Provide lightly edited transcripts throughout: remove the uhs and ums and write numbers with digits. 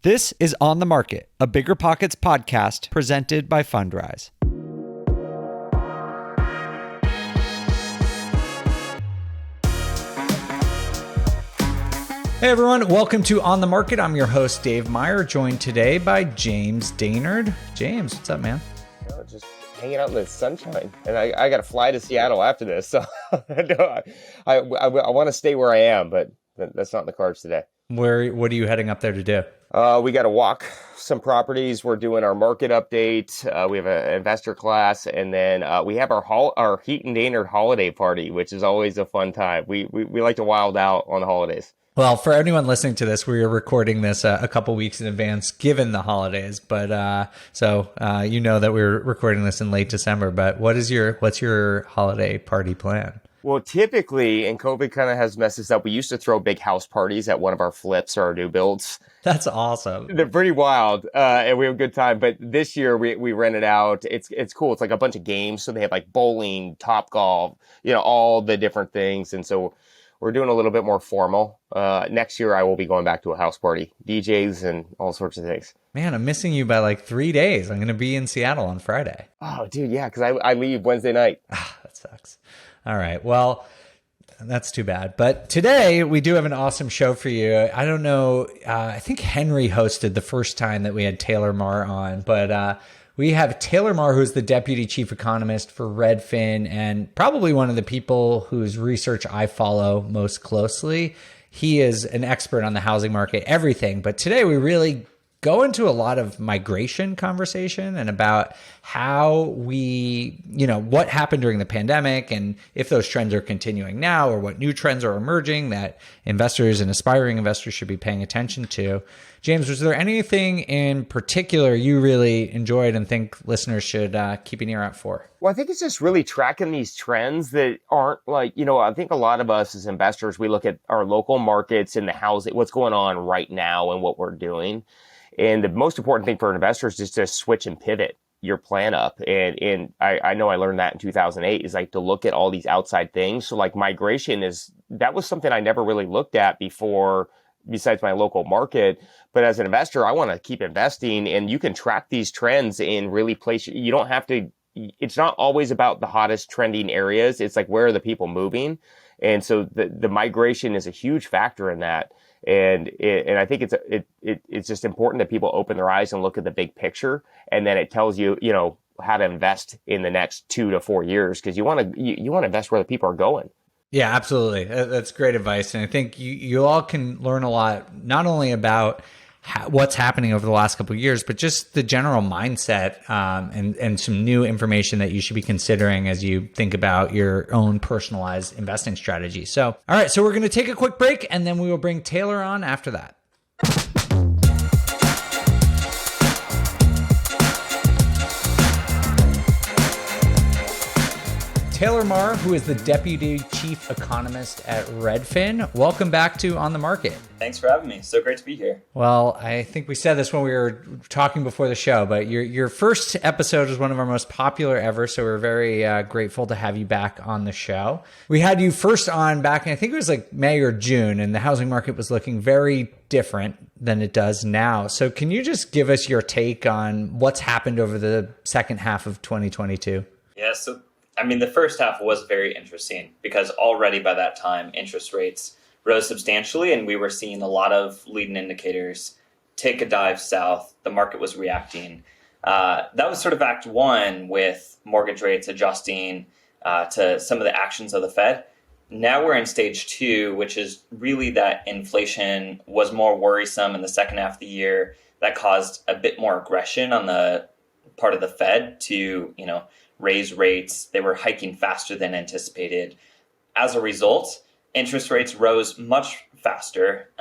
This is On the Market, a Bigger Pockets podcast presented by Fundrise. Hey everyone, welcome to On the Market. I'm your host, Dave Meyer, joined today by James Daynard. James, what's up, man? Oh, just hanging out in the sunshine. And I got to fly to Seattle after this. So I want to stay where I am, but that's not in the cards today. What are you heading up there to do? We got to walk some properties. We're doing our market update. We have an investor class, and then we have our Heat and Daynard holiday party, which is always a fun time. We like to wild out on the holidays. Well, for anyone listening to this, we are recording this a couple weeks in advance, given the holidays. But so you know that we're recording this in late December. But what's your holiday party plan? Well, typically, and COVID kind of has messed us up, we used to throw big house parties at one of our flips or our new builds. That's awesome. They're pretty wild, and we have a good time. But this year, we rented out. It's cool. It's like a bunch of games. So they have like bowling, Topgolf, all the different things. And so we're doing a little bit more formal. Next year, I will be going back to a house party, DJs and all sorts of things. Man, I'm missing you by like 3 days. I'm going to be in Seattle on Friday. Oh, dude, yeah, because I leave Wednesday night. That sucks. All right. Well, that's too bad. But today we do have an awesome show for you. I don't know. I think Henry hosted the first time that we had Taylor Marr on, but we have Taylor Marr, who's the deputy chief economist for Redfin and probably one of the people whose research I follow most closely. He is an expert on the housing market, everything. But today we really go into a lot of migration conversation and about how we, what happened during the pandemic and if those trends are continuing now or what new trends are emerging that investors and aspiring investors should be paying attention to. James, was there anything in particular you really enjoyed and think listeners should keep an ear out for? Well, I think it's just really tracking these trends that aren't like, I think a lot of us as investors, we look at our local markets and the housing, what's going on right now and what we're doing. And the most important thing for investors is to switch and pivot your plan up. And I know I learned that in 2008 is like to look at all these outside things. So like migration that was something I never really looked at before besides my local market. But as an investor, I want to keep investing and you can track these trends and really place, you don't have to, it's not always about the hottest trending areas. It's like, where are the people moving? And so the migration is a huge factor in that. And I think it's just important that people open their eyes and look at the big picture, and then it tells you how to invest in the next 2 to 4 years because you want to invest where the people are going. Yeah, absolutely. That's great advice, and I think you all can learn a lot not only about what's happening over the last couple of years, but just the general mindset and some new information that you should be considering as you think about your own personalized investing strategy. So, all right, so we're going to take a quick break and then we will bring Taylor on after that. Taylor Marr, who is the Deputy Chief Economist at Redfin. Welcome back to On the Market. Thanks for having me. So great to be here. Well, I think we said this when we were talking before the show, but your first episode was one of our most popular ever, so we're very grateful to have you back on the show. We had you first on back in, I think it was like May or June, and the housing market was looking very different than it does now. So can you just give us your take on what's happened over the second half of 2022? Yeah, so the first half was very interesting because already by that time, interest rates rose substantially and we were seeing a lot of leading indicators take a dive south. The market was reacting. That was sort of act one with mortgage rates adjusting to some of the actions of the Fed. Now we're in stage two, which is really that inflation was more worrisome in the second half of the year. That caused a bit more aggression on the part of the Fed to, raise rates. They were hiking faster than anticipated. As a result, interest rates rose much faster,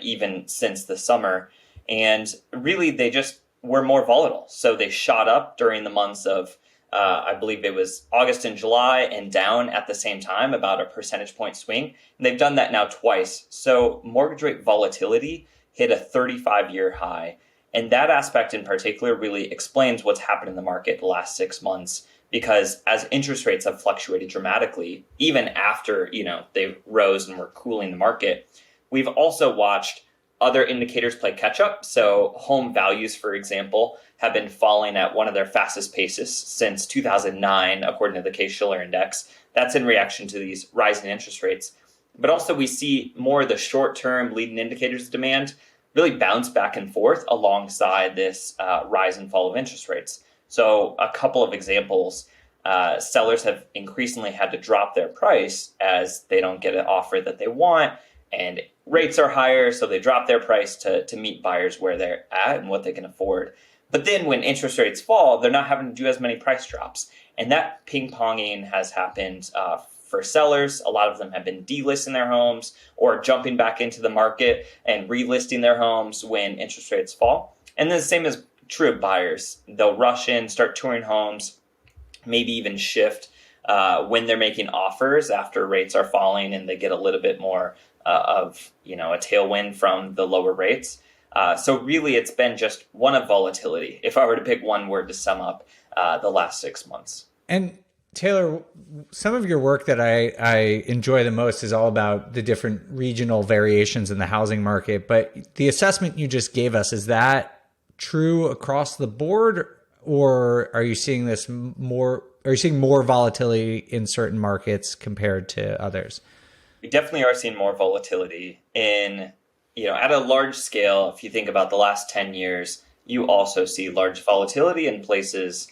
even since the summer. And really, they just were more volatile. So they shot up during the months of, I believe it was August and July, and down at the same time, about a percentage point swing. And they've done that now twice. So mortgage rate volatility hit a 35-year high. And that aspect in particular really explains what's happened in the market the last 6 months, because as interest rates have fluctuated dramatically, even after, they rose and were cooling the market, we've also watched Other indicators play catch up. So home values, for example, have been falling at one of their fastest paces since 2009, according to the Case-Shiller Index. That's in reaction to these rising interest rates. But also we see more of the short-term leading indicators of demand really bounce back and forth alongside this rise and fall of interest rates. So a couple of examples, sellers have increasingly had to drop their price as they don't get an offer that they want, and rates are higher, so they drop their price to meet buyers where they're at and what they can afford. But then when interest rates fall, they're not having to do as many price drops. And that ping-ponging has happened for sellers. A lot of them have been delisting their homes or jumping back into the market and relisting their homes when interest rates fall. And then the same is true of buyers. They'll rush in, start touring homes, maybe even shift when they're making offers after rates are falling and they get a little bit more of a tailwind from the lower rates. So really, it's been just one of volatility, if I were to pick one word to sum up the last 6 months. And Taylor, some of your work that I enjoy the most is all about the different regional variations in the housing market. But the assessment you just gave us, is that true across the board, or are you seeing this more? Are you seeing more volatility in certain markets compared to others? We definitely are seeing more volatility in, at a large scale. If you think about the last 10 years, you also see large volatility in places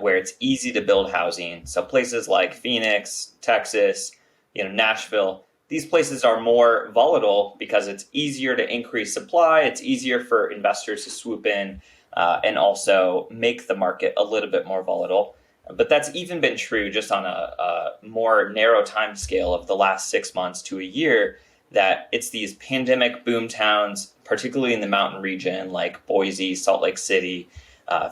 where it's easy to build housing. So places like Phoenix, Texas, Nashville, these places are more volatile because it's easier to increase supply. It's easier for investors to swoop in and also make the market a little bit more volatile. But that's even been true just on a more narrow time scale of the last 6 months to a year, that it's these pandemic boom towns, particularly in the mountain region like Boise, Salt Lake City,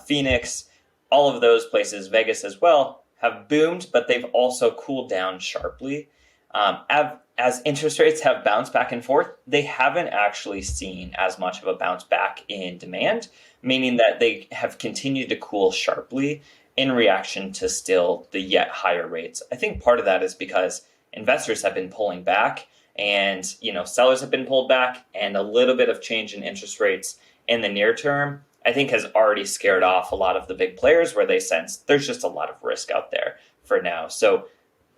Phoenix, all of those places, Vegas as well, have boomed, but they've also cooled down sharply. As interest rates have bounced back and forth, they haven't actually seen as much of a bounce back in demand, meaning that they have continued to cool sharply in reaction to still the yet higher rates. I think part of that is because investors have been pulling back and, sellers have been pulled back, and a little bit of change in interest rates in the near term, I think, has already scared off a lot of the big players where they sense there's just a lot of risk out there for now. So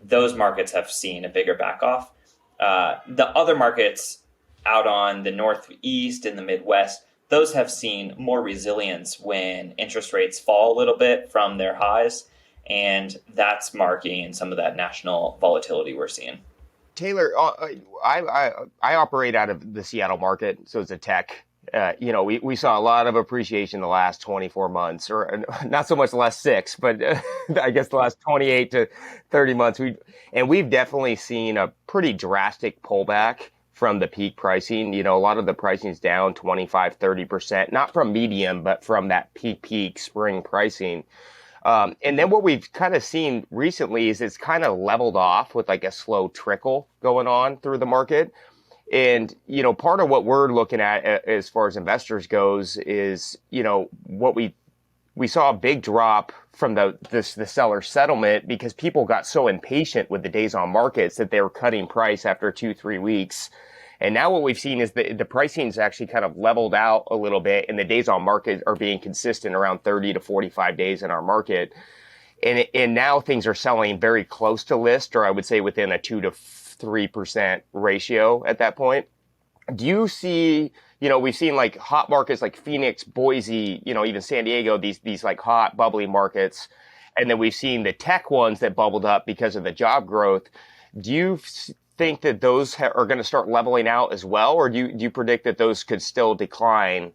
those markets have seen a bigger back off. The other markets out on the Northeast and the Midwest, those have seen more resilience when interest rates fall a little bit from their highs, and that's marking some of that national volatility we're seeing. Taylor, I operate out of the Seattle market, so it's a tech. We saw a lot of appreciation the last 24 months, or not so much the last 6, but I guess the last 28 to 30 months. We've definitely seen a pretty drastic pullback from the peak pricing. A lot of the pricing is down 25, 30%, not from medium, but from that peak spring pricing. And then what we've kind of seen recently is it's kind of leveled off with like a slow trickle going on through the market. And, part of what we're looking at as far as investors goes is, what we saw a big drop from the seller settlement because people got so impatient with the days on markets that they were cutting price after 2-3 weeks. And now what we've seen is the pricing is actually kind of leveled out a little bit, and the days on market are being consistent around 30 to 45 days in our market. And now things are selling very close to list, or I would say within a 2 to 3% ratio at that point. Do you see, we've seen like hot markets like Phoenix, Boise, even San Diego, these like hot, bubbly markets. And then we've seen the tech ones that bubbled up because of the job growth. Do you think that those are going to start leveling out as well? Or do you predict that those could still decline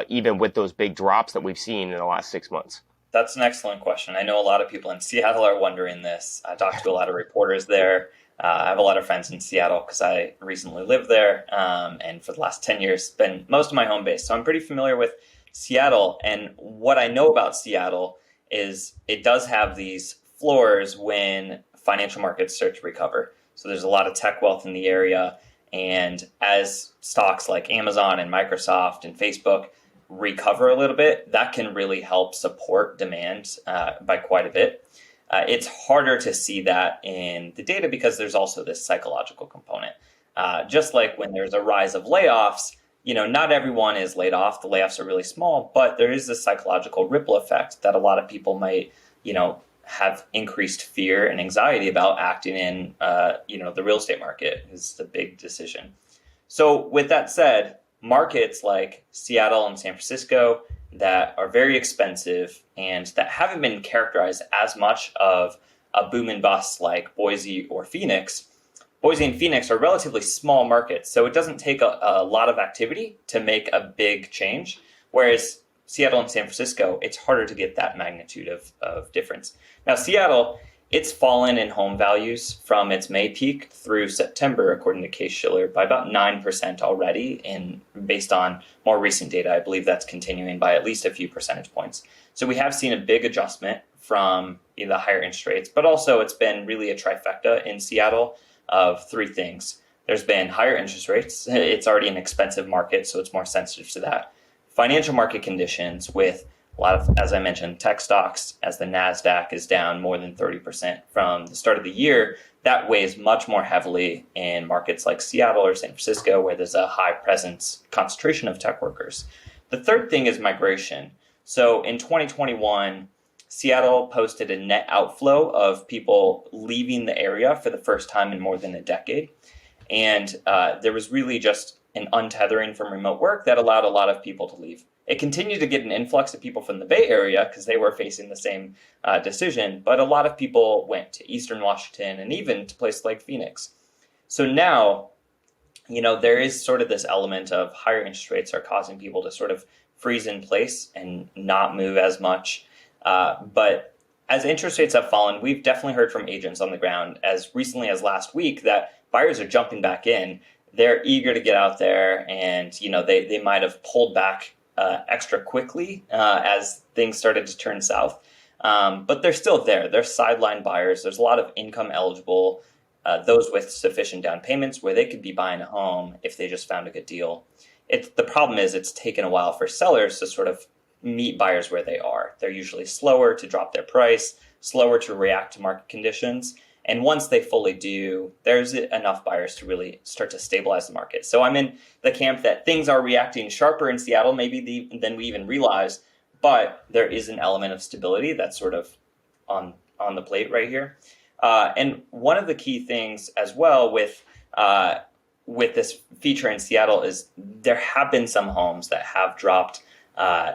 even with those big drops that we've seen in the last 6 months? That's an excellent question. I know a lot of people in Seattle are wondering this. I talked to a lot of reporters there. I have a lot of friends in Seattle because I recently lived there, and for the last 10 years, been most of my home base. So I'm pretty familiar with Seattle. And what I know about Seattle is it does have these floors when financial markets start to recover. So there's a lot of tech wealth in the area. And as stocks like Amazon and Microsoft and Facebook recover a little bit, that can really help support demand by quite a bit. It's harder to see that in the data because there's also this psychological component. Just like when there's a rise of layoffs, not everyone is laid off. The layoffs are really small, but there is this psychological ripple effect that a lot of people might, have increased fear and anxiety about acting in, the real estate market is the big decision. So with that said, markets like Seattle and San Francisco that are very expensive and that haven't been characterized as much of a boom and bust like Boise or Phoenix. Boise and Phoenix are relatively small markets, so it doesn't take a lot of activity to make a big change. Whereas Seattle and San Francisco, it's harder to get that magnitude of difference. Now, Seattle, it's fallen in home values from its May peak through September, according to Case-Shiller, by about 9% already. And based on more recent data, I believe that's continuing by at least a few percentage points. So we have seen a big adjustment from the higher interest rates, but also it's been really a trifecta in Seattle of three things. There's been higher interest rates. It's already an expensive market, so it's more sensitive to that. Financial market conditions with a lot of, as I mentioned, tech stocks, as the NASDAQ is down more than 30% from the start of the year, that weighs much more heavily in markets like Seattle or San Francisco, where there's a high presence concentration of tech workers. The third thing is migration. So in 2021, Seattle posted a net outflow of people leaving the area for the first time in more than a decade. And there was really just an untethering from remote work that allowed a lot of people to leave. It continued to get an influx of people from the Bay Area because they were facing the same decision, but a lot of people went to Eastern Washington and even to places like Phoenix. So now, there is sort of this element of higher interest rates are causing people to sort of freeze in place and not move as much. But as interest rates have fallen, we've definitely heard from agents on the ground as recently as last week that buyers are jumping back in. They're eager to get out there, and they might have pulled back extra quickly as things started to turn south. But they're still there. They're sideline buyers. There's a lot of income eligible, those with sufficient down payments where they could be buying a home if they just found a good deal. The problem is it's taken a while for sellers to sort of meet buyers where they are. They're usually slower to drop their price, slower to react to market conditions. And once they fully do, there's enough buyers to really start to stabilize the market. So I'm in the camp that things are reacting sharper in Seattle, maybe than we even realize, but there is an element of stability that's sort of on the plate right here. And one of the key things as well with this feature in Seattle is there have been some homes that have dropped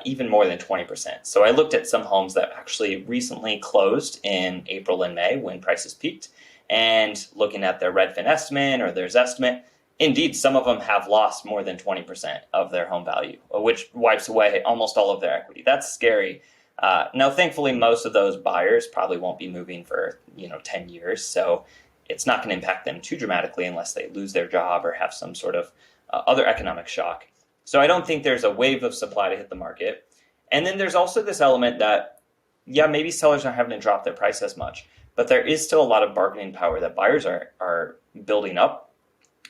even more than 20%. So I looked at some homes that actually recently closed in April and May when prices peaked, and looking at their Redfin estimate or their estimate, indeed, some of them have lost more than 20% of their home value, which wipes away almost all of their equity. That's scary. Now, thankfully, most of those buyers probably won't be moving for 10 years, so it's not going to impact them too dramatically unless they lose their job or have some sort of other economic shock. So I don't think there's a wave of supply to hit the market. And then there's also this element that, maybe sellers aren't having to drop their price as much, but there is still a lot of bargaining power that buyers are building up.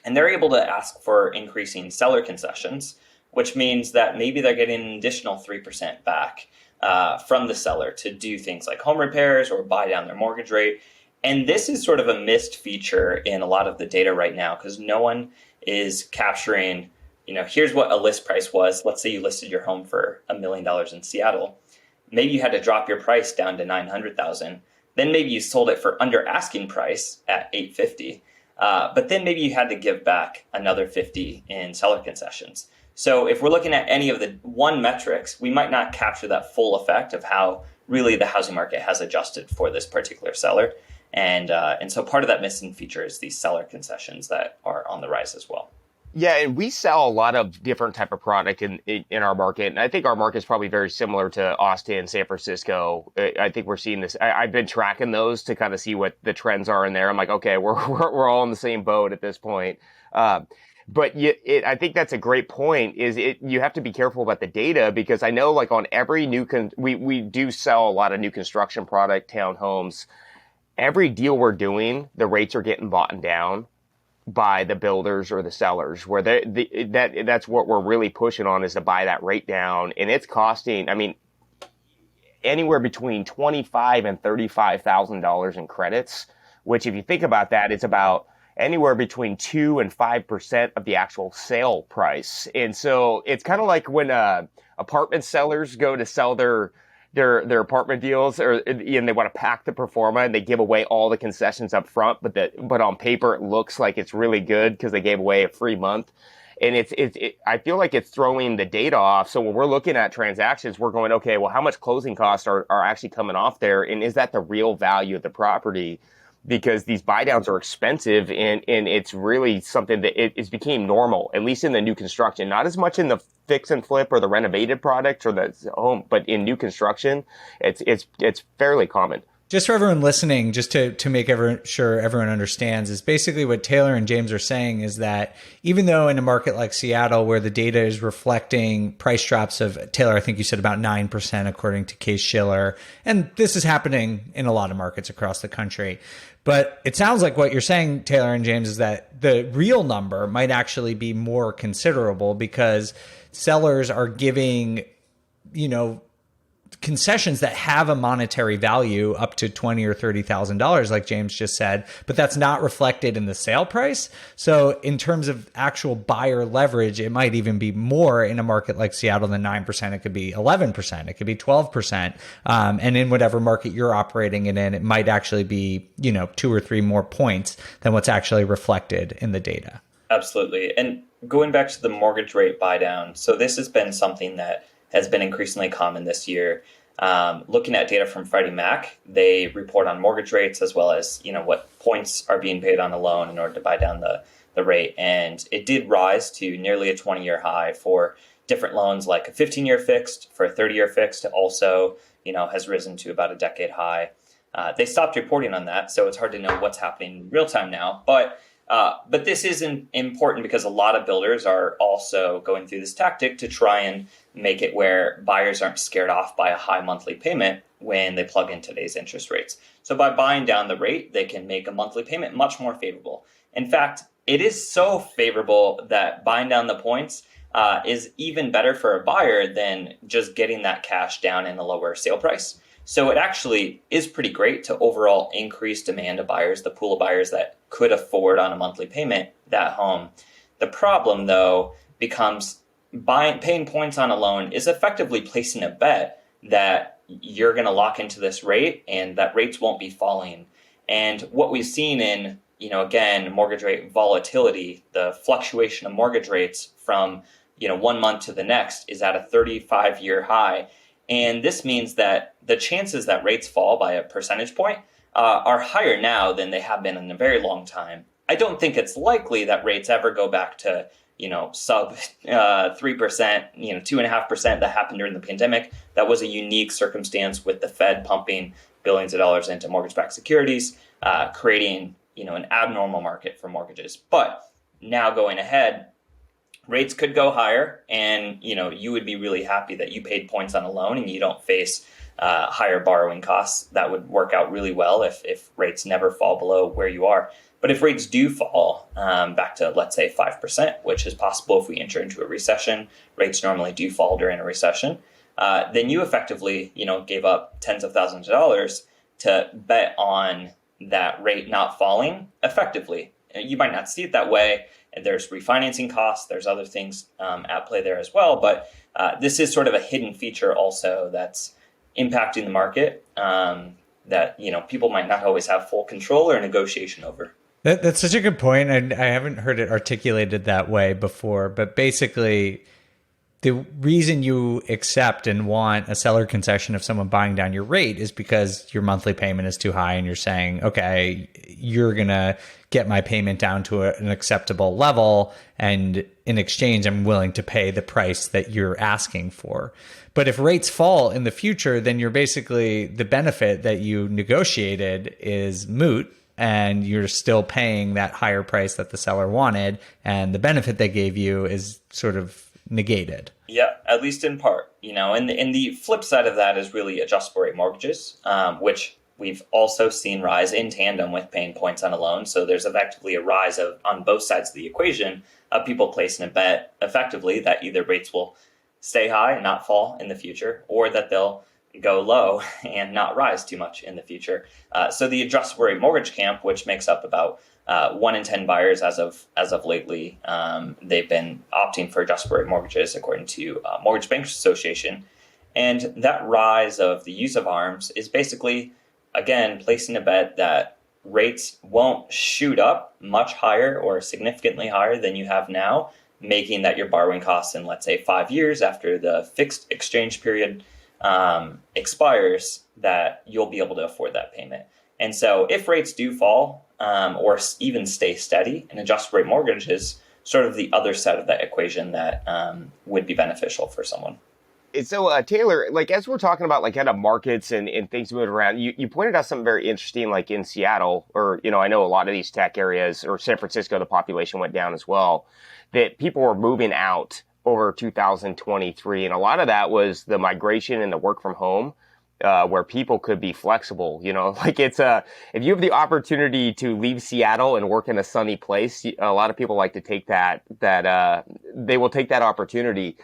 And they're able to ask for increasing seller concessions, which means that maybe they're getting an additional 3% back from the seller to do things like home repairs or buy down their mortgage rate. And this is sort of a missed feature in a lot of the data right now because no one is capturing here's what a list price was. Let's say you listed your home for $1 million in Seattle. Maybe you had to drop your price down to $900,000. Then maybe you sold it for under asking price at $850,000. But then maybe you had to give back another $50,000 in seller concessions. So if we're looking at any of the one metrics, we might not capture that full effect of how really the housing market has adjusted for this particular seller. And so part of that missing feature is these seller concessions that are on the rise as well. Yeah, and we sell a lot of different type of product in our market. And I think our market is probably very similar to Austin, San Francisco. I think we're seeing this. I've been tracking those to kind of see what the trends are in there. I'm like, okay, we're all in the same boat at this point. But I think that's a great point. You have to be careful about the data because I know like on every we do sell a lot of new construction product, townhomes. Every deal we're doing, the rates are getting bought down by the builders or the sellers, where that's what we're really pushing on is to buy that rate down, and it's costing, anywhere between $25,000 and $35,000 in credits. Which, if you think about that, it's about anywhere between 2 and 5% of the actual sale price. And so it's kind of like when apartment sellers go to sell their apartment deals, and they want to pack the pro forma and they give away all the concessions up front, but on paper it looks like it's really good because they gave away a free month. And I feel like it's throwing the data off. So when we're looking at transactions, we're going, okay, well, how much closing costs are actually coming off there? And is that the real value of the property? Because these buy downs are expensive, and it's really something that it became normal, at least in the new construction, not as much in the fix and flip or the renovated products or the home, but in new construction, it's fairly common. Just for everyone listening, just to make sure everyone understands, is basically what Taylor and James are saying is that even though in a market like Seattle, where the data is reflecting price drops of, Taylor, I think you said about 9% according to Case-Shiller, and this is happening in a lot of markets across the country. But it sounds like what you're saying, Taylor and James, is that the real number might actually be more considerable because sellers are giving, concessions that have a monetary value up to $20,000 or $30,000, like James just said, but that's not reflected in the sale price. So in terms of actual buyer leverage, it might even be more in a market like Seattle than 9%. It could be 11%. It could be 12%. And in whatever market you're operating in, it might actually be, 2 or 3 more points than what's actually reflected in the data. Absolutely. And going back to the mortgage rate buy down. So this has been something that has been increasingly common this year. Looking at data from Freddie Mac, they report on mortgage rates as well as what points are being paid on a loan in order to buy down the rate. And it did rise to nearly a 20-year high for different loans, like a 15-year fixed, for a 30-year fixed. It also has risen to about a decade high. They stopped reporting on that, so it's hard to know what's happening in real time now. But this is important because a lot of builders are also going through this tactic to try and make it where buyers aren't scared off by a high monthly payment when they plug in today's interest rates. So by buying down the rate, they can make a monthly payment much more favorable. In fact, it is so favorable that buying down the points is even better for a buyer than just getting that cash down in a lower sale price. So it actually is pretty great to overall increase demand of buyers, the pool of buyers that could afford on a monthly payment that home. The problem, though, becomes paying points on a loan is effectively placing a bet that you're going to lock into this rate and that rates won't be falling. And what we've seen in, again, mortgage rate volatility, the fluctuation of mortgage rates from, 1 month to the next is at a 35-year high. And this means that the chances that rates fall by a percentage point are higher now than they have been in a very long time. I don't think it's likely that rates ever go back to, sub 3%, 2.5% that happened during the pandemic. That was a unique circumstance with the Fed pumping billions of dollars into mortgage-backed securities, creating, an abnormal market for mortgages. But now going ahead, rates could go higher, and you would be really happy that you paid points on a loan and you don't face higher borrowing costs. That would work out really well if rates never fall below where you are. But if rates do fall back to, let's say, 5%, which is possible if we enter into a recession, rates normally do fall during a recession, then you effectively, gave up tens of thousands of dollars to bet on that rate not falling effectively. You might not see it that way. There's refinancing costs. There's other things at play there as well. But this is sort of a hidden feature also that's impacting the market that people might not always have full control or negotiation over. That's such a good point. I haven't heard it articulated that way before. But basically, the reason you accept and want a seller concession of someone buying down your rate is because your monthly payment is too high and you're saying, okay, you're going to get my payment down to an acceptable level, and in exchange, I'm willing to pay the price that you're asking for. But if rates fall in the future, then you're basically, the benefit that you negotiated is moot, and you're still paying that higher price that the seller wanted, and the benefit they gave you is sort of negated. Yeah, at least in part. And the flip side of that is really adjustable rate mortgages, which we've also seen rise in tandem with paying points on a loan. So there's effectively a rise on both sides of the equation of people placing a bet effectively that either rates will stay high and not fall in the future, or that they'll go low and not rise too much in the future. So the adjustable rate mortgage camp, which makes up about 1 in 10 buyers as of lately, they've been opting for adjustable rate mortgages, according to Mortgage Bankers Association. And that rise of the use of ARMs is basically, again, placing a bet that rates won't shoot up much higher or significantly higher than you have now, making that your borrowing costs in, let's say, 5 years after the fixed exchange period expires, that you'll be able to afford that payment. And so if rates do fall or even stay steady, an adjustable rate mortgage is sort of the other side of that equation that would be beneficial for someone. So, Taylor, like as we're talking about like kind of markets and things moving around, you pointed out something very interesting, like in Seattle, or, I know a lot of these tech areas, or San Francisco, the population went down as well, that people were moving out over 2023. And a lot of that was the migration and the work from home, where people could be flexible, like if you have the opportunity to leave Seattle and work in a sunny place, a lot of people like to take that they will take that opportunity.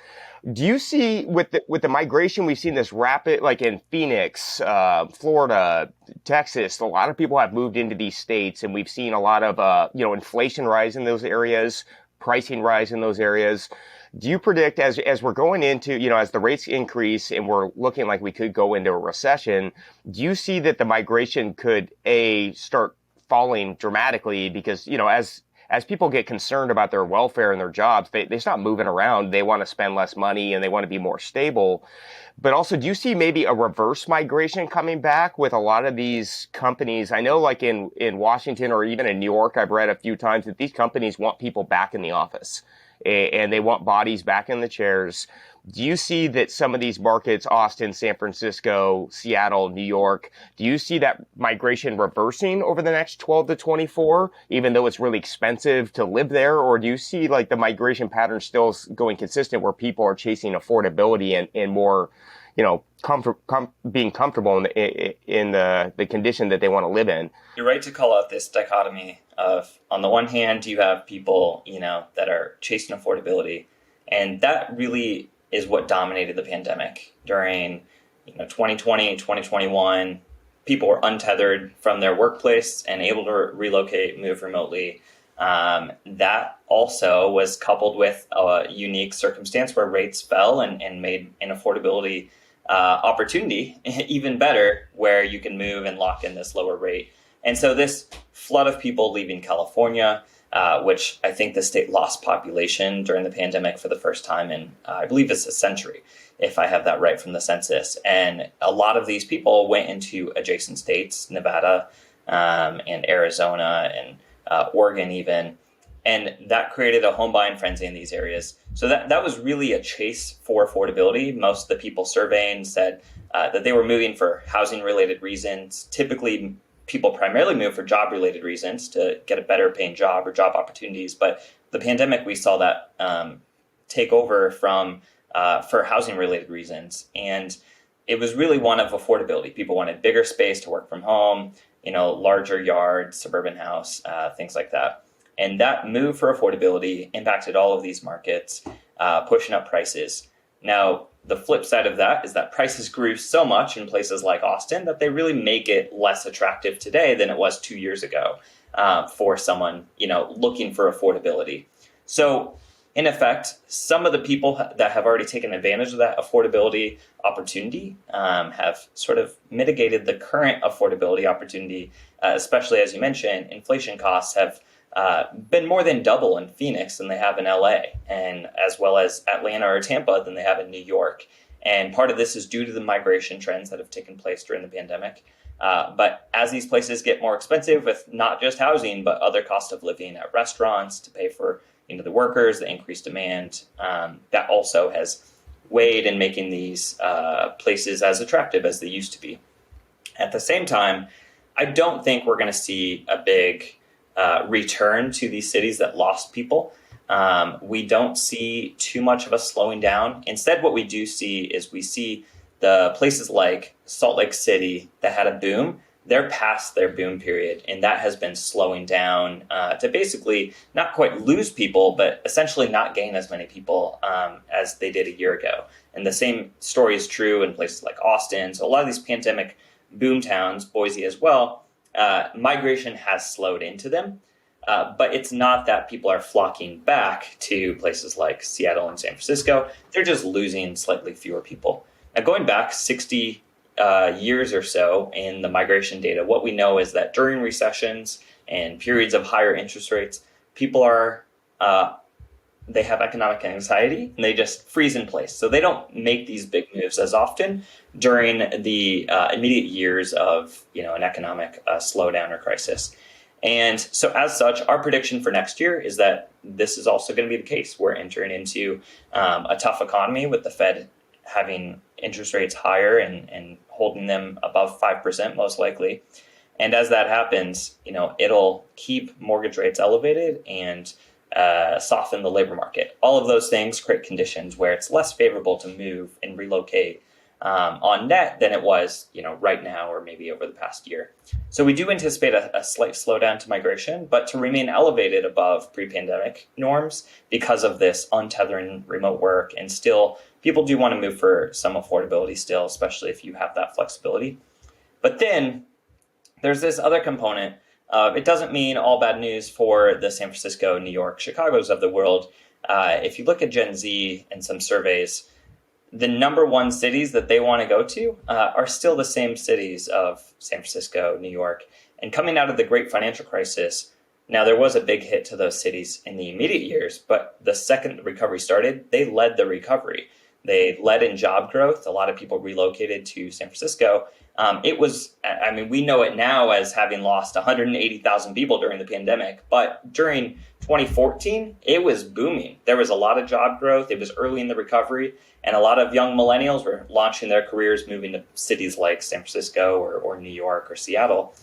Do you see with the migration, we've seen this rapid, like in Phoenix, Florida, Texas, a lot of people have moved into these states, and we've seen a lot of, inflation rise in those areas, pricing rise in those areas. Do you predict as we're going into, as the rates increase and we're looking like we could go into a recession, do you see that the migration could start falling dramatically? Because, as people get concerned about their welfare and their jobs, they stop moving around. They want to spend less money and they want to be more stable. But also, do you see maybe a reverse migration coming back with a lot of these companies? I know like in Washington or even in New York, I've read a few times that these companies want people back in the office and they want bodies back in the chairs. Do you see that some of these markets, Austin, San Francisco, Seattle, New York, do you see that migration reversing over the next 12 to 24, even though it's really expensive to live there? Or do you see like the migration pattern still going consistent where people are chasing affordability and more, being comfortable in the condition that they want to live in? You're right to call out this dichotomy of, on the one hand, you have people, that are chasing affordability. And that really is what dominated the pandemic during 2020 and 2021. People were untethered from their workplace and able to relocate, move remotely. That also was coupled with a unique circumstance where rates fell and made an affordability opportunity even better, where you can move and lock in this lower rate. And so this flood of people leaving California, which I think the state lost population during the pandemic for the first time in, I believe it's a century, if I have that right from the census. And a lot of these people went into adjacent states, Nevada and Arizona and Oregon even. And that created a home buying frenzy in these areas. So that was really a chase for affordability. Most of the people surveying said that they were moving for housing-related reasons. Typically, people primarily move for job-related reasons to get a better paying job or job opportunities. But the pandemic, we saw that take over for housing-related reasons. And it was really one of affordability. People wanted bigger space to work from home, larger yard, suburban house, things like that. And that move for affordability impacted all of these markets, pushing up prices. Now, the flip side of that is that prices grew so much in places like Austin that they really make it less attractive today than it was 2 years ago for someone, looking for affordability. So in effect, some of the people that have already taken advantage of that affordability opportunity have sort of mitigated the current affordability opportunity, especially as you mentioned, inflation costs have been more than double in Phoenix than they have in LA, and as well as Atlanta or Tampa than they have in New York. And part of this is due to the migration trends that have taken place during the pandemic. But as these places get more expensive with not just housing, but other cost of living at restaurants to pay for the workers, the increased demand, that also has weighed in making these places as attractive as they used to be. At the same time, I don't think we're going to see a big return to these cities that lost people. We don't see too much of a slowing down. Instead, what we do see is we see the places like Salt Lake City that had a boom, they're past their boom period, and that has been slowing down to basically not quite lose people, but essentially not gain as many people as they did a year ago. And the same story is true in places like Austin. So a lot of these pandemic boom towns, Boise as well, migration has slowed into them. But it's not that people are flocking back to places like Seattle and San Francisco. They're just losing slightly fewer people. Now, going back 60 years or so in the migration data, what we know is that during recessions and periods of higher interest rates, people are they have economic anxiety and they just freeze in place. So they don't make these big moves as often during the immediate years of an economic slowdown or crisis. And so as such, our prediction for next year is that this is also going to be the case. We're entering into a tough economy with the Fed having interest rates higher and holding them above 5% most likely. And as that happens, it'll keep mortgage rates elevated and soften the labor market. All of those things create conditions where it's less favorable to move and relocate on net than it was, right now or maybe over the past year. So we do anticipate a slight slowdown to migration, but to remain elevated above pre-pandemic norms because of this untethering remote work. And still, people do want to move for some affordability still, especially if you have that flexibility. But then there's this other component. It doesn't mean all bad news for the San Francisco, New York, Chicago's of the world. If you look at Gen Z and some surveys, the number one cities that they want to go to are still the same cities of San Francisco, New York. And coming out of the great financial crisis, now there was a big hit to those cities in the immediate years, but the second the recovery started, they led the recovery. They led in job growth. A lot of people relocated to San Francisco. We know it now as having lost 180,000 people during the pandemic, but during 2014, it was booming. There was a lot of job growth. It was early in the recovery, and a lot of young millennials were launching their careers, moving to cities like San Francisco or New York or Seattle.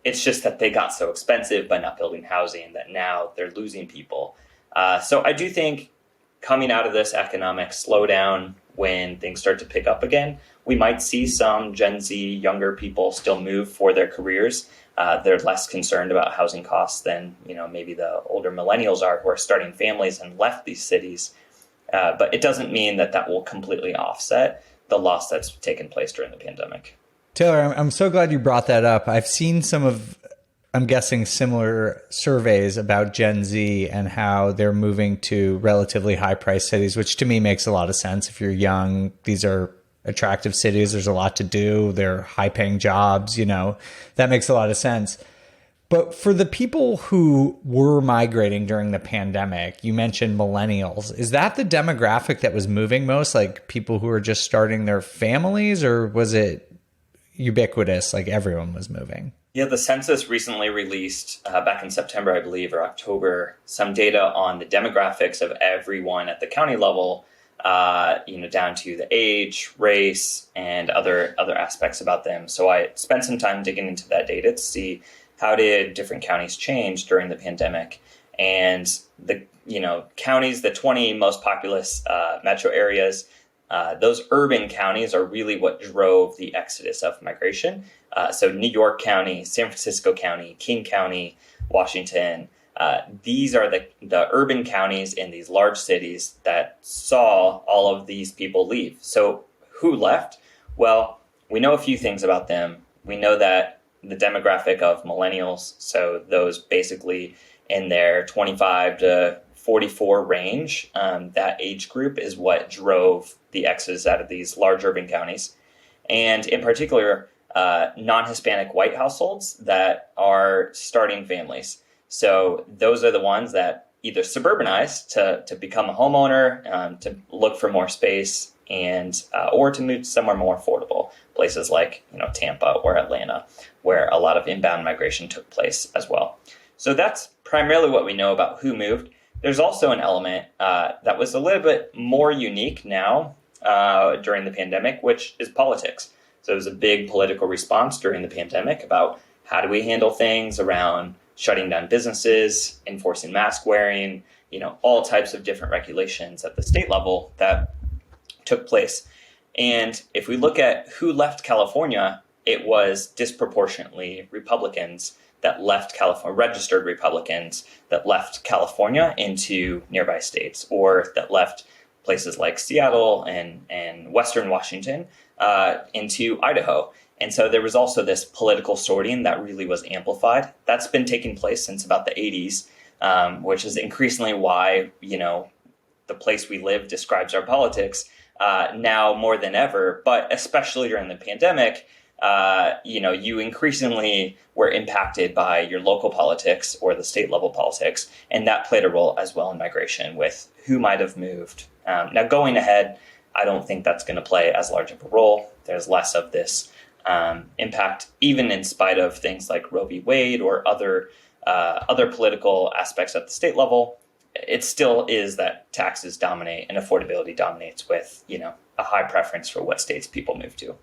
It's just that they got so expensive by not building housing that now they're losing people. So I do think coming out of this economic slowdown, when things start to pick up again, we might see some Gen Z younger people still move for their careers. They're less concerned about housing costs than maybe the older millennials are, who are starting families and left these cities. But it doesn't mean that will completely offset the loss that's taken place during the pandemic. Taylor, I'm so glad you brought that up. I've seen some of, I'm guessing, similar surveys about Gen Z and how they're moving to relatively high-priced cities, which to me makes a lot of sense. If you're young, these are attractive cities. There's a lot to do. They're high-paying jobs, that makes a lot of sense. But for the people who were migrating during the pandemic, you mentioned millennials. Is that the demographic that was moving most, like people who are just starting their families, or was it ubiquitous, like everyone was moving? Yeah, the census recently released back in September, I believe, or October, some data on the demographics of everyone at the county level, down to the age, race, and other aspects about them. So I spent some time digging into that data to see how did different counties change during the pandemic. And the counties, the 20 most populous metro areas, those urban counties are really what drove the exodus of migration. So New York County, San Francisco County, King County, Washington, these are the urban counties in these large cities that saw all of these people leave. So who left? Well, we know a few things about them. We know that the demographic of millennials, so those basically in their 25 to 44 range, that age group is what drove the exodus out of these large urban counties. And in particular, non-Hispanic white households that are starting families. So those are the ones that either suburbanize to become a homeowner, to look for more space, and or to move somewhere more affordable, places like Tampa or Atlanta, where a lot of inbound migration took place as well. So that's primarily what we know about who moved. There's also an element that was a little bit more unique now during the pandemic, which is politics. So there was a big political response during the pandemic about how do we handle things around shutting down businesses, enforcing mask wearing, all types of different regulations at the state level that took place. And if we look at who left California, it was disproportionately Republicans that left California, registered Republicans that left California into nearby states, or that left places like Seattle and Western Washington into Idaho. And so there was also this political sorting that really was amplified. That's been taking place since about the 80s, which is increasingly why, the place we live describes our politics now more than ever. But especially during the pandemic, you increasingly were impacted by your local politics or the state level politics. And that played a role as well in migration with who might have moved. Now, going ahead, I don't think that's going to play as large of a role. There's less of this impact, even in spite of things like Roe v. Wade or other political aspects at the state level. It still is that taxes dominate and affordability dominates with, a high preference for what states people move to.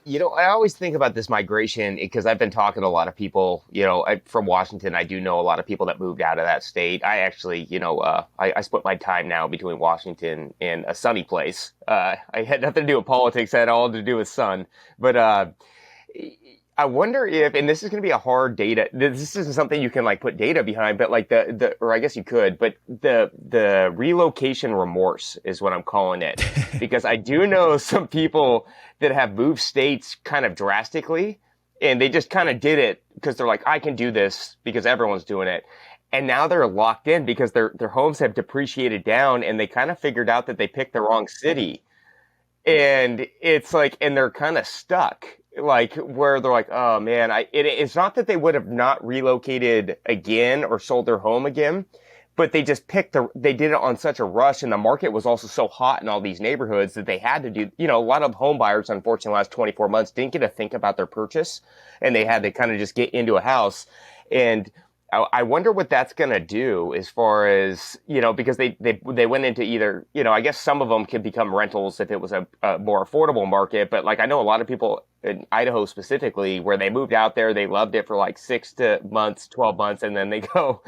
I always think about this migration because I've been talking to a lot of people, from Washington. I do know a lot of people that moved out of that state. I actually, I split my time now between Washington and a sunny place. I had nothing to do with politics. I had all to do with sun. But I wonder if, and this is going to be a hard data, this isn't something you can put data behind, but or I guess you could, but the relocation remorse is what I'm calling it. Because I do know some people that have moved states kind of drastically, and they just kind of did it because they're like, I can do this because everyone's doing it. And now they're locked in because their homes have depreciated down, and they kind of figured out that they picked the wrong city. And it's and they're kind of stuck. Where they're like, oh man, it's not that they would have not relocated again or sold their home again, but they just they did it on such a rush, and the market was also so hot in all these neighborhoods that they had to do, a lot of home buyers, unfortunately, the last 24 months didn't get to think about their purchase, and they had to kind of just get into a house. And I wonder what that's going to do as far as, because they went into either, I guess some of them could become rentals if it was a more affordable market. But I know a lot of people in Idaho specifically where they moved out there, they loved it for 6 months, 12 months. And then they go,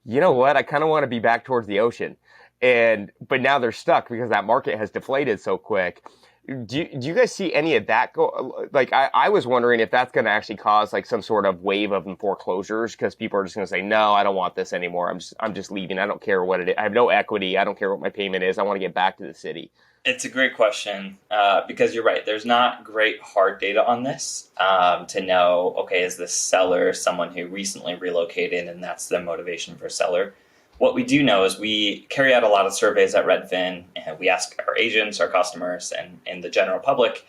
you know what? I kind of want to be back towards the ocean. But now they're stuck because that market has deflated so quick. Do you guys see any of that go? I was wondering if that's going to actually cause some sort of wave of foreclosures because people are just going to say, no, I don't want this anymore. I'm just leaving. I don't care what it is. I have no equity. I don't care what my payment is. I want to get back to the city. It's a great question because you're right. There's not great hard data on this to know, okay, is this seller someone who recently relocated and that's the motivation for seller? What we do know is we carry out a lot of surveys at Redfin, and we ask our agents, our customers, and the general public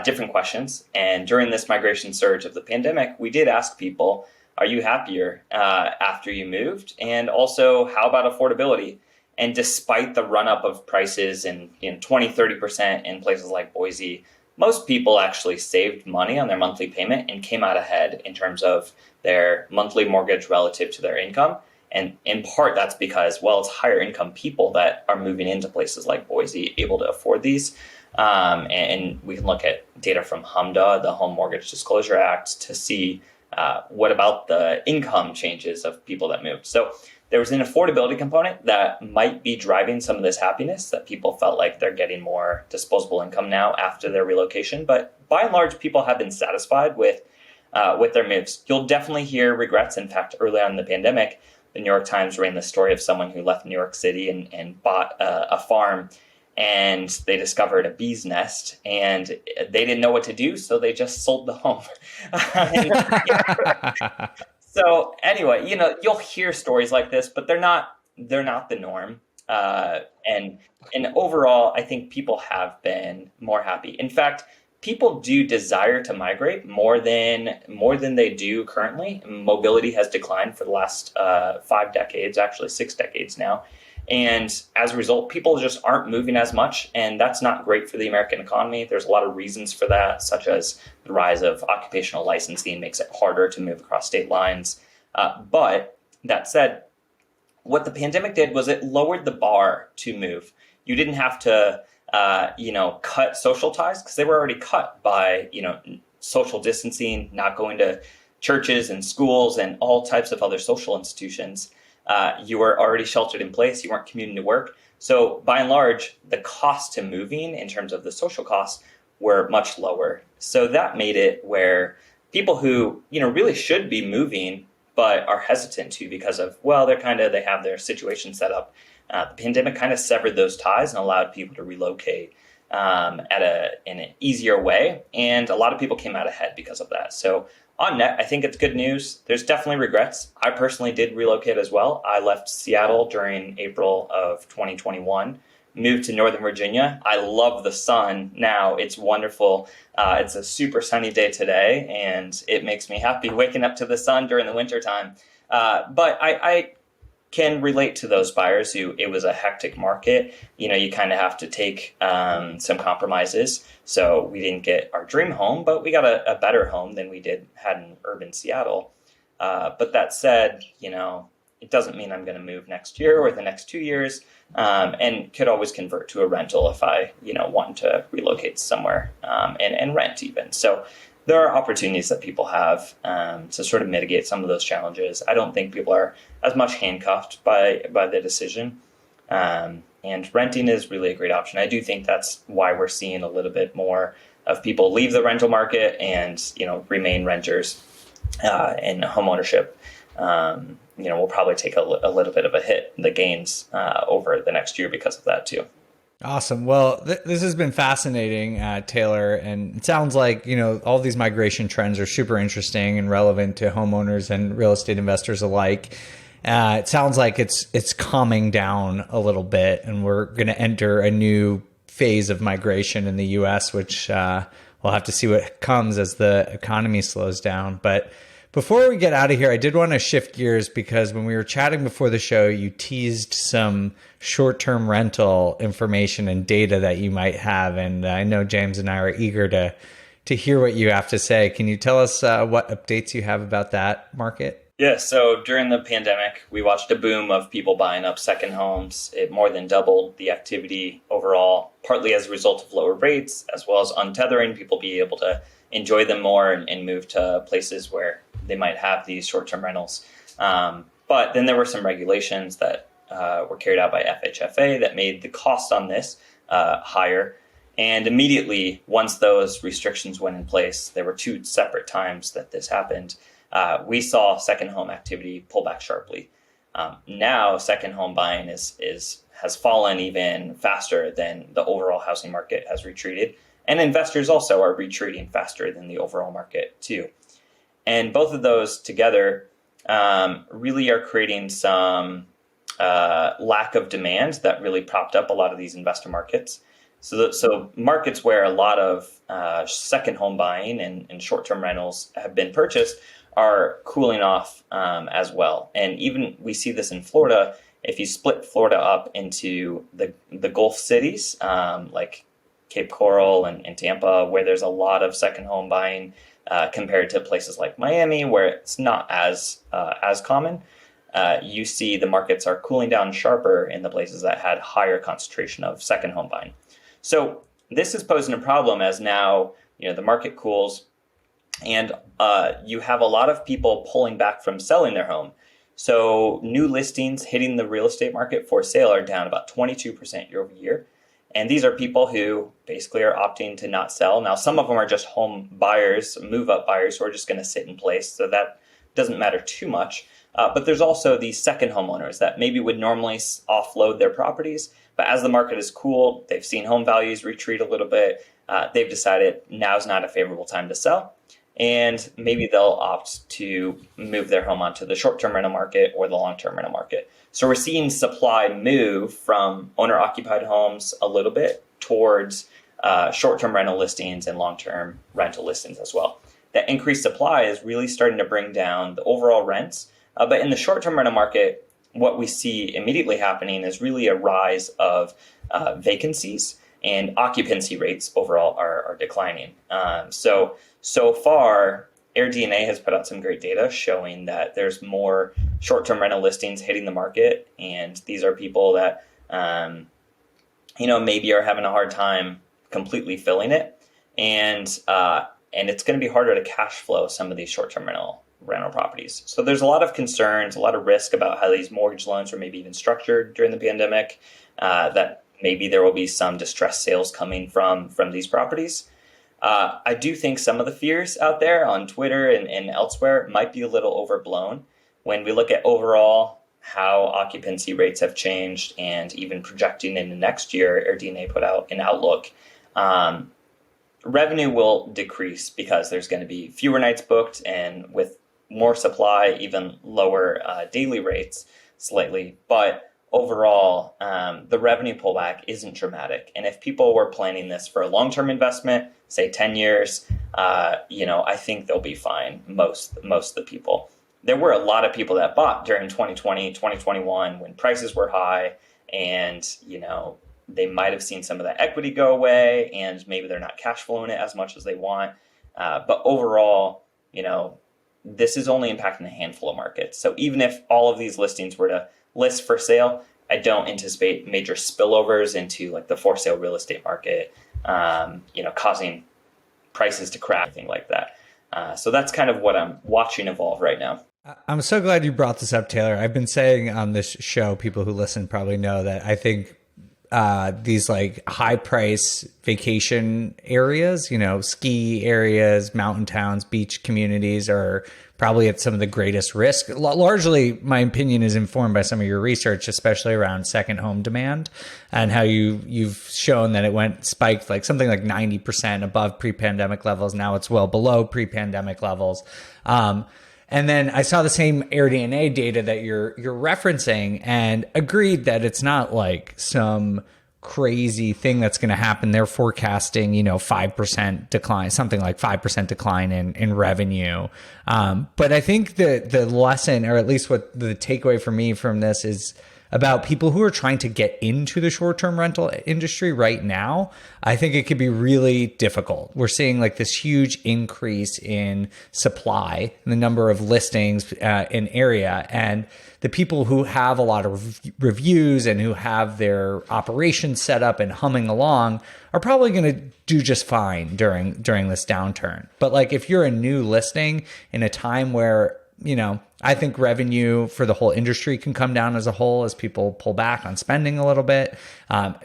different questions. And during this migration surge of the pandemic, we did ask people, are you happier after you moved? And also, how about affordability? And despite the run-up of prices in 20, 30% in places like Boise, most people actually saved money on their monthly payment and came out ahead in terms of their monthly mortgage relative to their income. And in part, that's because, it's higher income people that are moving into places like Boise able to afford these. And we can look at data from HMDA, the Home Mortgage Disclosure Act, to see what about the income changes of people that moved. So there was an affordability component that might be driving some of this happiness, that people felt like they're getting more disposable income now after their relocation. But by and large, people have been satisfied with their moves. You'll definitely hear regrets. In fact, early on in the pandemic, the New York Times ran the story of someone who left New York City and bought a farm, and they discovered a bee's nest, and they didn't know what to do, so they just sold the home. So anyway, you'll hear stories like this, but they're not the norm. And overall, I think people have been more happy. In fact, people do desire to migrate more than they do currently. Mobility has declined for the last 5 decades, actually 6 decades now. And as a result, people just aren't moving as much. And that's not great for the American economy. There's a lot of reasons for that, such as the rise of occupational licensing makes it harder to move across state lines. But that said, what the pandemic did was it lowered the bar to move. You didn't have to cut social ties because they were already cut by, social distancing, not going to churches and schools and all types of other social institutions. You were already sheltered in place. You weren't commuting to work. So by and large, the cost to moving in terms of the social costs were much lower. So that made it where people who, really should be moving, but are hesitant to because of, they have their situation set up. The pandemic kind of severed those ties and allowed people to relocate. in an easier way. And a lot of people came out ahead because of that. So on net, I think it's good news. There's definitely regrets. I personally did relocate as well. I left Seattle during April of 2021, moved to Northern Virginia. I love the sun now. It's wonderful. It's a super sunny day today, and it makes me happy waking up to the sun during the wintertime. But I can relate to those buyers who it was a hectic market. You kind of have to take some compromises. So we didn't get our dream home, but we got a better home than we had in urban Seattle. But that said, it doesn't mean I'm going to move next year or the next 2 years, and could always convert to a rental if I, want to relocate somewhere and rent even. So there are opportunities that people have to sort of mitigate some of those challenges. I don't think people are as much handcuffed by the decision. And renting is really a great option. I do think that's why we're seeing a little bit more of people leave the rental market and, remain renters in home ownership. We'll probably take a little bit of a hit in the gains over the next year because of that too. Awesome. Well, this has been fascinating, Taylor. And it sounds like, all these migration trends are super interesting and relevant to homeowners and real estate investors alike. It sounds like it's calming down a little bit, and we're going to enter a new phase of migration in the U.S., which we'll have to see what comes as the economy slows down. But before we get out of here, I did want to shift gears because when we were chatting before the show, you teased some short-term rental information and data that you might have. And I know James and I are eager to hear what you have to say. Can you tell us what updates you have about that market? Yeah, so during the pandemic, we watched a boom of people buying up second homes. It more than doubled the activity overall, partly as a result of lower rates, as well as untethering, people be able to enjoy them more and move to places where they might have these short-term rentals. But then there were some regulations that were carried out by FHFA that made the cost on this higher. And immediately, once those restrictions went in place, there were 2 separate times that this happened. We saw second home activity pull back sharply. Now, second home buying has fallen even faster than the overall housing market has retreated. And investors also are retreating faster than the overall market too. And both of those together really are creating some lack of demand that really propped up a lot of these investor markets. So markets where a lot of second home buying and short-term rentals have been purchased are cooling off as well. And even we see this in Florida. If you split Florida up into the Gulf cities, like Cape Coral and Tampa, where there's a lot of second home buying compared to places like Miami, where it's not as common, you see the markets are cooling down sharper in the places that had higher concentration of second home buying. So this is posing a problem as now the market cools, and you have a lot of people pulling back from selling their home. So new listings hitting the real estate market for sale are down about 22% year over year. And these are people who basically are opting to not sell. Now, some of them are just home buyers, move-up buyers who are just going to sit in place. So that doesn't matter too much. But there's also these second homeowners that maybe would normally offload their properties. But as the market has cooled, they've seen home values retreat a little bit. They've decided now's not a favorable time to sell. And maybe they'll opt to move their home onto the short-term rental market or the long-term rental market. So we're seeing supply move from owner-occupied homes a little bit towards short-term rental listings and long-term rental listings as well. That increased supply is really starting to bring down the overall rents. But in the short-term rental market, what we see immediately happening is really a rise of vacancies, and occupancy rates overall are declining. So far, AirDNA has put out some great data showing that there's more short-term rental listings hitting the market, and these are people that maybe are having a hard time completely filling it, and it's going to be harder to cash flow some of these short-term rental properties. So there's a lot of concerns, a lot of risk about how these mortgage loans were maybe even structured during the pandemic, that maybe there will be some distressed sales coming from these properties. I do think some of the fears out there on Twitter and elsewhere might be a little overblown. When we look at overall how occupancy rates have changed and even projecting into next year, AirDNA put out an outlook Revenue will decrease because there's going to be fewer nights booked, and with more supply, even lower daily rates slightly. But overall, the revenue pullback isn't dramatic. And if people were planning this for a long-term investment, say 10 years, I think they'll be fine, most of the people. There were a lot of people that bought during 2020, 2021 when prices were high, and, they might have seen some of that equity go away, and maybe they're not cash flowing it as much as they want. But overall, this is only impacting a handful of markets. So even if all of these listings were to list for sale, I don't anticipate major spillovers into like the for sale real estate market, causing prices to crash, anything like that. So that's kind of what I'm watching evolve right now. I'm so glad you brought this up, Taylor. I've been saying on this show, people who listen probably know that I think these like high price vacation areas, ski areas, mountain towns, beach communities are probably at some of the greatest risk. Largely, my opinion is informed by some of your research, especially around second home demand and how you've shown that it spiked like something like 90% above pre-pandemic levels. Now it's well below pre-pandemic levels. And then I saw the same AirDNA data that you're referencing and agreed that it's not like some crazy thing that's going to happen. They're forecasting, 5% decline, something like 5% decline in revenue. But I think the lesson, or at least what the takeaway for me from this is about people who are trying to get into the short-term rental industry right now. I think it could be really difficult. We're seeing like this huge increase in supply and the number of listings in area, and the people who have a lot of reviews and who have their operations set up and humming along are probably going to do just fine during this downturn. But like if you're a new listing in a time where I think revenue for the whole industry can come down as a whole as people pull back on spending a little bit.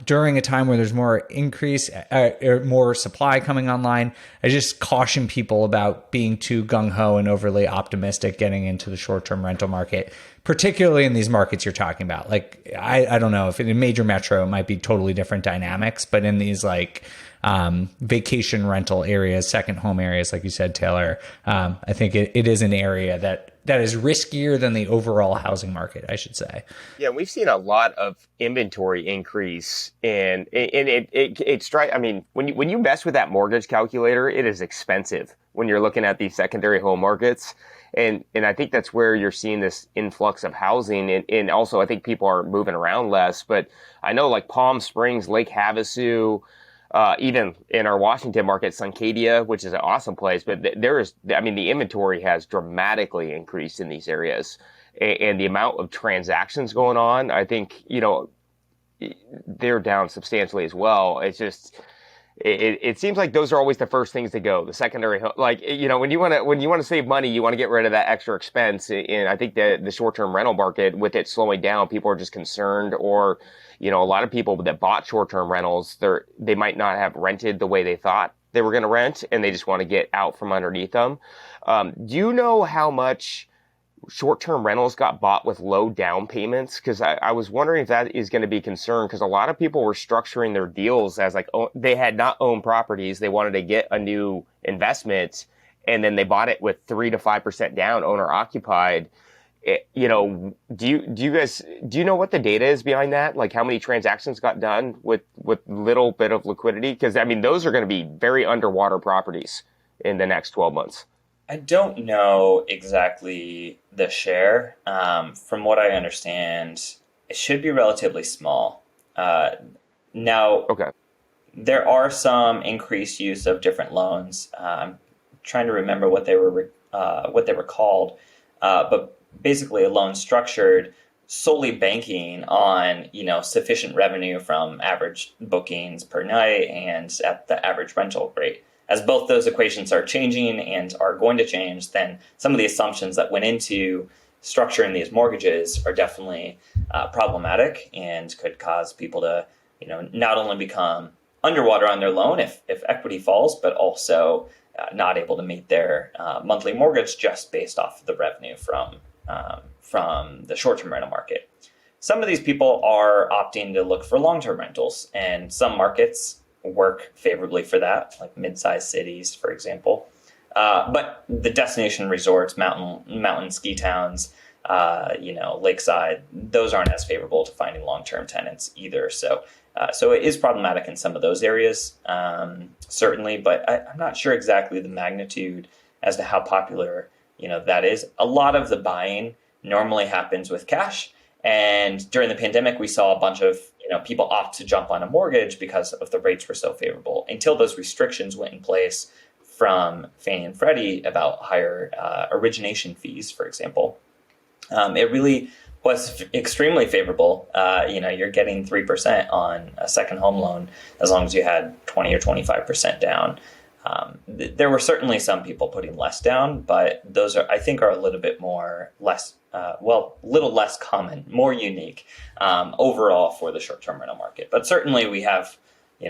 During a time where there's more increase or more supply coming online, I just caution people about being too gung-ho and overly optimistic getting into the short-term rental market, particularly in these markets you're talking about. Like, I don't know if in a major metro, it might be totally different dynamics, but in these like vacation rental areas, second home areas, like you said, Taylor, I think it is an area that is riskier than the overall housing market, I should say. Yeah, we've seen a lot of inventory increase, and it strikes. I mean, when you mess with that mortgage calculator, it is expensive when you're looking at these secondary home markets, and I think that's where you're seeing this influx of housing, and also I think people are moving around less. But I know like Palm Springs, Lake Havasu. Even in our Washington market, Suncadia, which is an awesome place, but the inventory has dramatically increased in these areas, and the amount of transactions going on, I think, they're down substantially as well. It's just, it seems like those are always the first things to go. The secondary, like, when you want to save money, you want to get rid of that extra expense. And I think that the short-term rental market, with it slowing down, people are just concerned, or, a lot of people that bought short-term rentals, they might not have rented the way they thought they were going to rent, and they just want to get out from underneath them. Do you know how much short-term rentals got bought with low down payments? Because I was wondering if that is going to be a concern, because a lot of people were structuring their deals as like, they had not owned properties. They wanted to get a new investment, and then they bought it with 3 to 5% down, owner occupied. Do you know what the data is behind that? Like how many transactions got done with little bit of liquidity? Because those are going to be very underwater properties in the next 12 months. I don't know exactly the share. From what I understand, it should be relatively small. Now, okay, there are some increased use of different loans. I'm trying to remember what they were called, but basically a loan structured solely banking on sufficient revenue from average bookings per night and at the average rental rate. As both those equations are changing and are going to change, then some of the assumptions that went into structuring these mortgages are definitely problematic and could cause people to not only become underwater on their loan if equity falls, but also not able to meet their monthly mortgage just based off of the revenue from the short-term rental market. Some of these people are opting to look for long-term rentals, and some markets work favorably for that, like mid-sized cities, for example. But the destination resorts, mountain ski towns, lakeside, those aren't as favorable to finding long-term tenants either. So it is problematic in some of those areas, certainly, but I'm not sure exactly the magnitude as to how popular, that is. A lot of the buying normally happens with cash. And during the pandemic, we saw a bunch of, people opt to jump on a mortgage because of the rates were so favorable until those restrictions went in place from Fannie and Freddie about higher origination fees, for example. It really was extremely favorable. You're getting 3% on a second home loan as long as you had 20 or 25% down. There were certainly some people putting less down, but those are a little bit little less common, more unique overall for the short-term rental market. But certainly we have,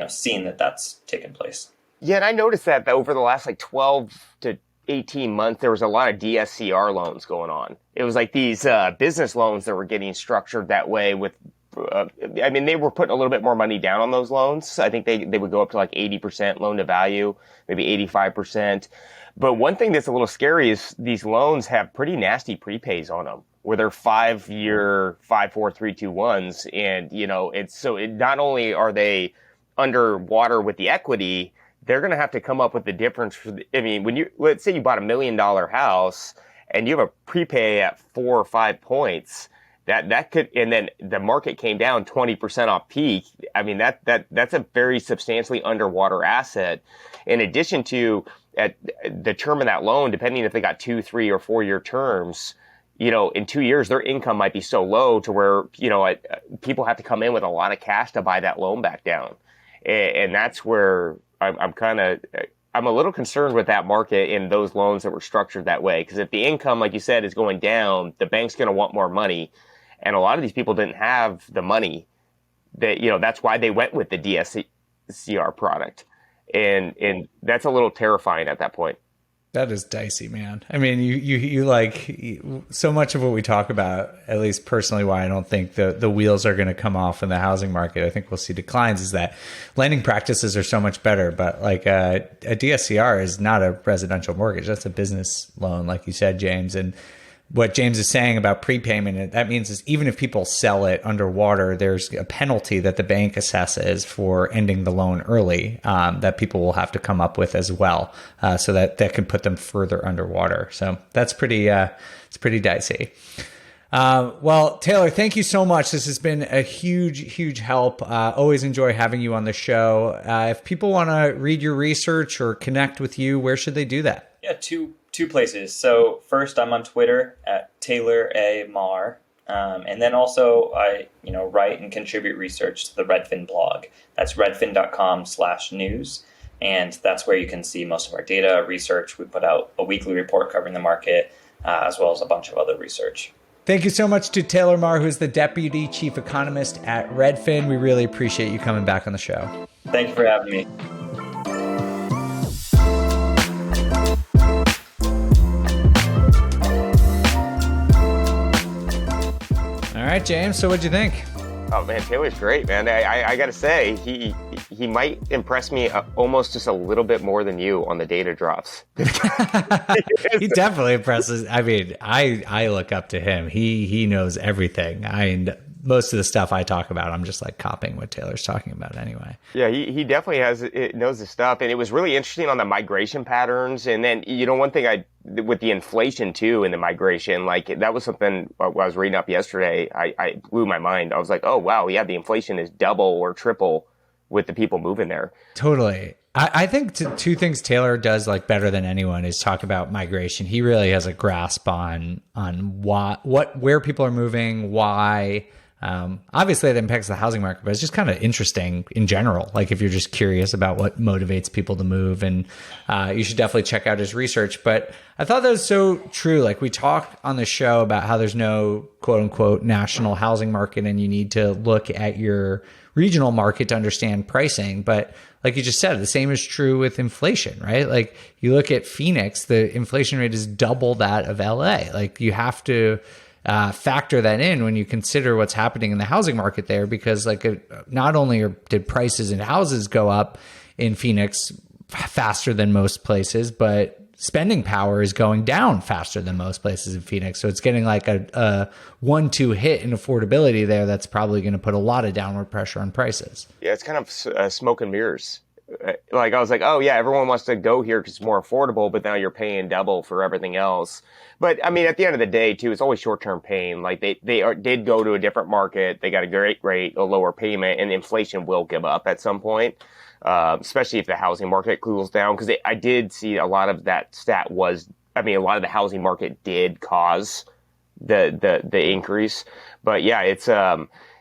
seen that that's taken place. Yeah, and I noticed that over the last 12 to 18 months, there was a lot of DSCR loans going on. It was like these business loans that were getting structured that way with, they were putting a little bit more money down on those loans. I think they would go up to 80% loan to value, maybe 85%. But one thing that's a little scary is these loans have pretty nasty prepays on them, where they're 5-year 5, 4, 3, 2, 1s. And, not only are they underwater with the equity, they're going to have to come up with the difference. Let's say you bought $1 million house and you have a prepay at 4 or 5 points, that could, and then the market came down 20% off peak. That's a very substantially underwater asset. In addition to the term of that loan, depending if they got 2, 3, or 4 year terms, in 2 years, their income might be so low to where, people have to come in with a lot of cash to buy that loan back down. And that's where I'm a little concerned with that market in those loans that were structured that way. Because if the income, like you said, is going down, the bank's going to want more money. And a lot of these people didn't have the money that's why they went with the DSCR product. And that's a little terrifying at that point. That is dicey, man. You like so much of what we talk about, at least personally, why I don't think the wheels are going to come off in the housing market. I think we'll see declines is that lending practices are so much better. But a DSCR is not a residential mortgage. That's a business loan, like you said, James. And what James is saying about prepayment, that means is even if people sell it underwater, there's a penalty that the bank assesses for ending the loan early that people will have to come up with as well. So that can put them further underwater. So that's it's pretty dicey. Well, Taylor, thank you so much. This has been a huge, huge help. Always enjoy having you on the show. If people want to read your research or connect with you, where should they do that? Yeah, two places. So first, I'm on Twitter at Taylor A. Marr. And then also I, write and contribute research to the Redfin blog. That's redfin.com/news. And that's where you can see most of our data research. We put out a weekly report covering the market, as well as a bunch of other research. Thank you so much to Taylor Marr, who's the Deputy Chief Economist at Redfin. We really appreciate you coming back on the show. Thank you for having me. All right, James. So what'd you think? Oh man, Taylor's great, man. I got to say, he might impress me almost just a little bit more than you on the data drops. He definitely impresses. I look up to him. He knows everything. Most of the stuff I talk about, I'm just copying what Taylor's talking about anyway. Yeah, he definitely knows his stuff. And it was really interesting on the migration patterns. And then, one thing with the inflation too in the migration, that was something I was reading up yesterday. I blew my mind. I was like, oh, wow, yeah, the inflation is double or triple with the people moving there. Totally. I think two things Taylor does better than anyone is talk about migration. He really has a grasp on where people are moving, why. Obviously that impacts the housing market, but it's just kind of interesting in general. If you're just curious about what motivates people to move, and you should definitely check out his research. But I thought that was so true. We talk on the show about how there's no quote unquote national housing market and you need to look at your regional market to understand pricing. But like you just said, the same is true with inflation, right? You look at Phoenix, the inflation rate is double that of LA. You have to factor that in when you consider what's happening in the housing market there, because like not only did prices in houses go up in Phoenix faster than most places, but spending power is going down faster than most places in Phoenix. So it's getting like a 1-2 hit in affordability there that's probably going to put a lot of downward pressure on prices. Yeah, it's kind of smoke and mirrors. Like I was like, oh yeah, everyone wants to go here because it's more affordable, but now you're paying double for everything else. But I mean, at the end of the day, too, it's always short-term pain. Like they did go to a different market, they got a great rate, a lower payment, and inflation will give up at some point. Especially if the housing market cools down, because I did see a lot of that stat was, I mean, a lot of the housing market did cause the increase. But yeah, it's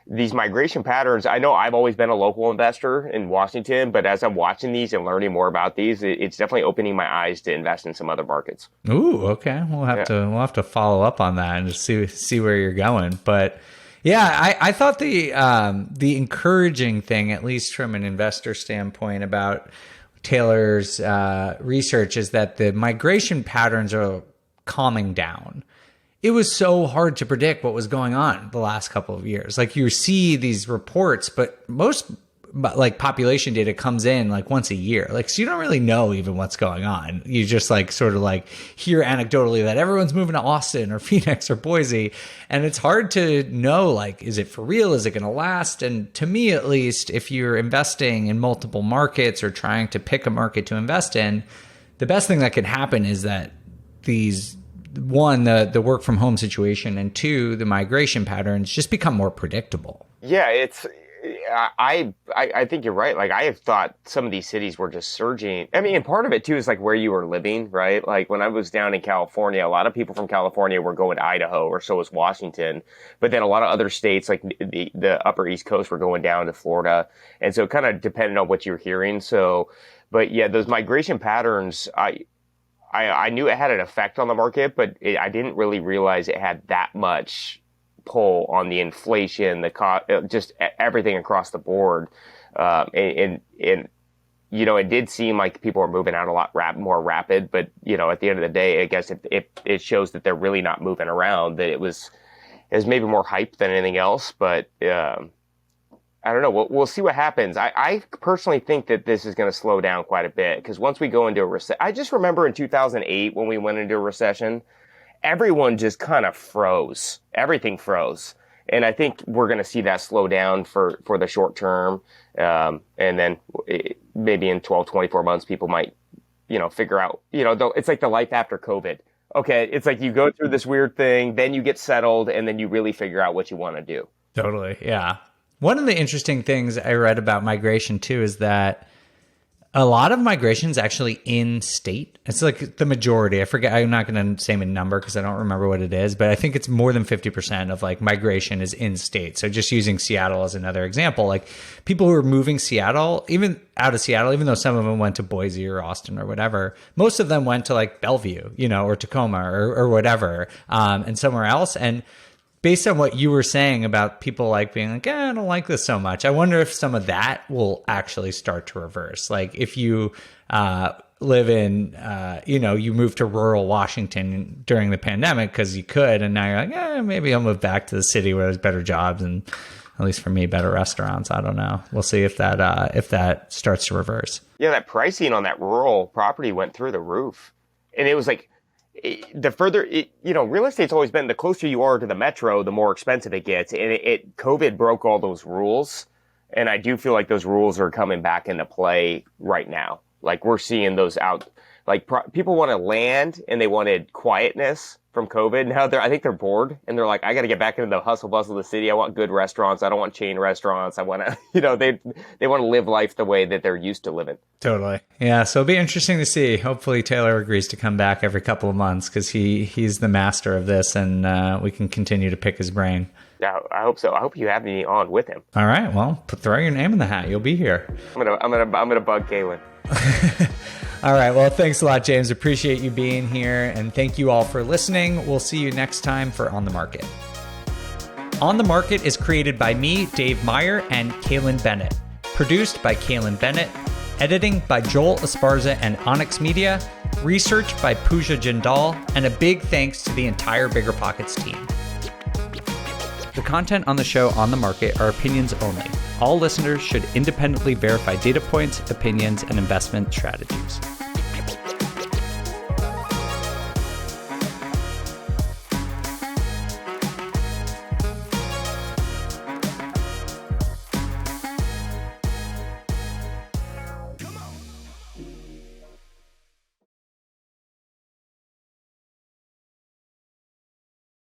these migration patterns. I know I've always been a local investor in Washington, but as I'm watching these and learning more about these, it's definitely opening my eyes to invest in some other markets. Ooh, okay, we'll have to follow up on that and just see where you're going, but. Yeah, I thought the encouraging thing, at least from an investor standpoint, about Taylor's research is that the migration patterns are calming down. It was so hard to predict what was going on the last couple of years. Like you see these reports, but most like population data comes in like once a year. Like, so you don't really know even what's going on. You just like sort of like hear anecdotally that everyone's moving to Austin or Phoenix or Boise. And it's hard to know, like, is it for real? Is it going to last? And to me, at least, if you're investing in multiple markets or trying to pick a market to invest in, the best thing that can happen is that these, one, the work from home situation, and two, the migration patterns just become more predictable. Yeah, I think you're right. Like, I have thought some of these cities were just surging. I mean, and part of it, too, is like where you were living, right? Like when I was down in California, a lot of people from California were going to Idaho, or so was Washington. But then a lot of other states, like the upper East Coast, were going down to Florida. And so it kind of depended on what you were hearing. So, but yeah, those migration patterns, I knew it had an effect on the market, but I didn't really realize it had that much pull on the inflation, the cost, just everything across the board. And you know, it did seem like people are moving out a lot more rapid, but you know, at the end of the day, I guess it shows that they're really not moving around, that it was maybe more hype than anything else. But I don't know. We'll see what happens. I personally think that this is going to slow down quite a bit, because once we go into a recession, I just remember in 2008 when we went into a recession, everyone just kind of froze. Everything froze. And I think we're going to see that slow down for the short term. And then maybe in 12, 24 months, people might, you know, figure out, you know, it's like the life after COVID. Okay. It's like you go through this weird thing, then you get settled, and then you really figure out what you want to do. Totally. Yeah. One of the interesting things I read about migration too is that a lot of migration is actually in state. It's like the majority. I forget. I'm not going to say a number because I don't remember what it is, but I think it's more than 50% of like migration is in state. So just using Seattle as another example, like people who are moving even out of Seattle, even though some of them went to Boise or Austin or whatever, most of them went to like Bellevue, you know, or Tacoma or whatever, and somewhere else. And based on what you were saying about people like being like, I don't like this so much, I wonder if some of that will actually start to reverse. Like if you live in, you know, you moved to rural Washington during the pandemic because you could, and now you're like, maybe I'll move back to the city where there's better jobs and, at least for me, better restaurants. I don't know. We'll see if that starts to reverse. Yeah, that pricing on that rural property went through the roof. And it was like, the further, you know, real estate's always been, the closer you are to the metro, the more expensive it gets. And COVID broke all those rules. And I do feel like those rules are coming back into play right now. Like we're seeing those out, like people wanted land and they wanted quietness from COVID. Now I think they're bored and they're like, I got to get back into the hustle bustle of the city. I want good restaurants. I don't want chain restaurants. I want to, you know, they want to live life the way that they're used to living. Totally. Yeah. So it'll be interesting to see. Hopefully Taylor agrees to come back every couple of months because he's the master of this, and we can continue to pick his brain. Yeah, I hope so. I hope you have me on with him. All right. Well, throw your name in the hat. You'll be here. I'm gonna bug Kaylin. All right. Well, thanks a lot, James. Appreciate you being here. And thank you all for listening. We'll see you next time for On the Market. On the Market is created by me, Dave Meyer, and Kaylin Bennett. Produced by Kaylin Bennett. Editing by Joel Esparza and Onyx Media. Research by Pooja Jindal. And a big thanks to the entire BiggerPockets team. The content on the show On the Market are opinions only. All listeners should independently verify data points, opinions, and investment strategies.